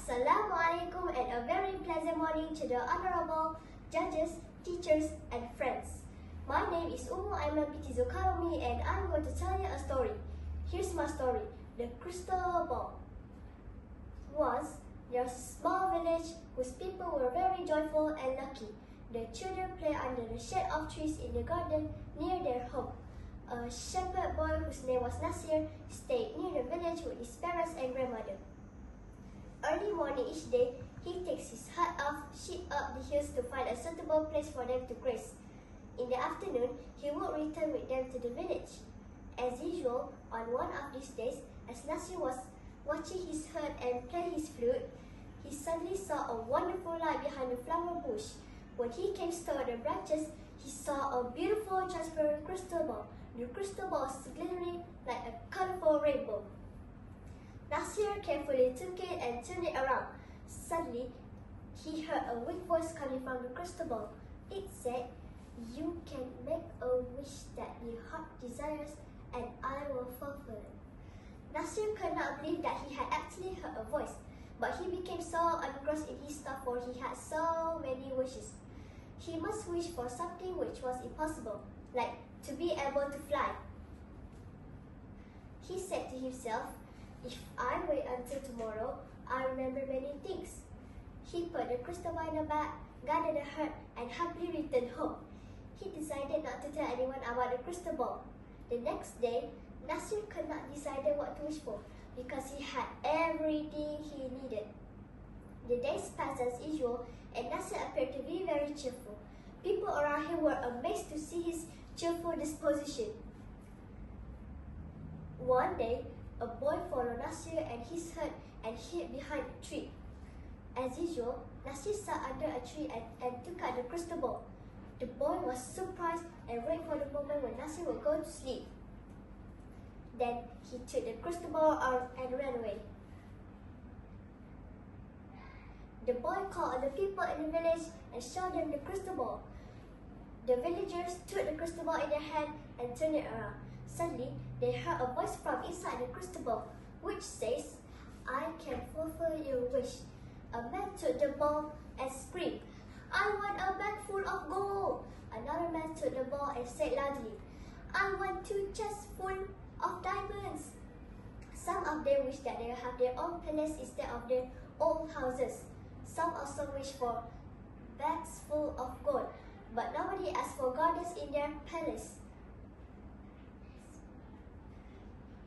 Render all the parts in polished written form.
Assalamualaikum and a very pleasant morning to the honorable judges, teachers and friends. My name is AIMAN BINTI ZULKAROMI and I'm going to tell you a story. Here's my story, The Crystal Ball. Once, there was a small village whose people were very joyful and lucky. The children played under the shade of trees in the garden near their home. A shepherd boy whose name was Nasir stayed near the village with his parents and grandmother. Early morning each day, he takes his hut off, sheep up the hills to find a suitable place for them to graze. In the afternoon, he would return with them to the village. As usual, on one of these days, as Nasir was watching his herd and playing his flute, he suddenly saw a wonderful light behind the flower bush. When he came toward the branches, he saw a beautiful transparent crystal ball. The crystal ball was glittering like a colorful rainbow. Nasir carefully took it and turned it around. Suddenly, he heard a weak voice coming from the crystal ball. It said, "You can make a wish that your heart desires and I will fulfill it." Nasir could not believe that he had actually heard a voice, but he became so engrossed in his stuff for he had so many wishes. He must wish for something which was impossible, like to be able to fly. He said to himself, "If I wait until tomorrow, I'll remember many things." He put the crystal ball in a bag, gathered a herd, and happily returned home. He decided not to tell anyone about the crystal ball. The next day, Nasir could not decide what to wish for because he had everything he needed. The days passed as usual, and Nasir appeared to be very cheerful. People around him were amazed to see his cheerful disposition. One day, a boy followed Nasir and his herd and hid behind a tree. As usual, Nasir sat under a tree and took out the crystal ball. The boy was surprised and waited for the moment when Nasir would go to sleep. Then he took the crystal ball out and ran away. The boy called on the people in the village and showed them the crystal ball. The villagers took the crystal ball in their hand and turned it around. Suddenly, they heard a voice from inside the crystal ball, which says, "I can fulfill your wish." A man took the ball and screamed, "I want a bag full of gold." Another man took the ball and said loudly, "I want 2 chests full of diamonds." Some of them wished that they would have their own palace instead of their old houses. Some also wished for bags full of gold, but nobody asked for gardens in their palace.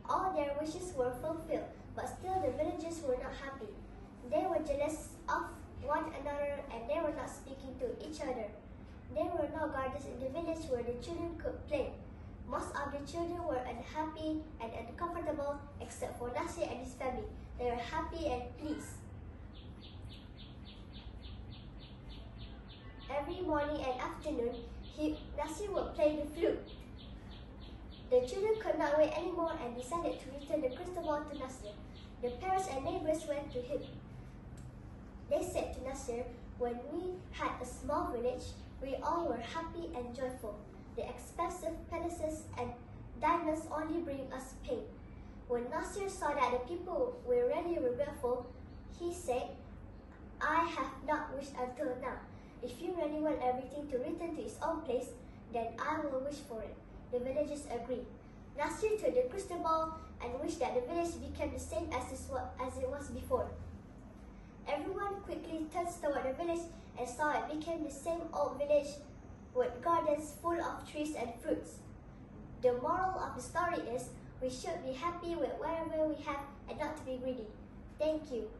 All their wishes were fulfilled, but still the villagers were not happy. They were jealous of one another and they were not speaking to each other. There were no gardens in the village where the children could play. Most of the children were unhappy and uncomfortable except for Nasir and his family. They were happy and pleased. Every morning and afternoon, Nasir would play the flute. The children could not wait anymore and decided to return the crystal ball to Nasir. The parents and neighbors went to him. They said to Nasir, "When we had a small village, we all were happy and joyful. The expensive palaces and diamonds only bring us pain." When Nasir saw that the people were really regretful, he said, "I have not wished until now. If you really want everything to return to its own place, then I will wish for it." The villagers agreed. Nasir took the crystal ball and wished that the village became the same as it was before. Everyone quickly turned toward the village and saw it became the same old village with gardens full of trees and fruits. The moral of the story is, we should be happy with whatever we have and not to be greedy. Thank you.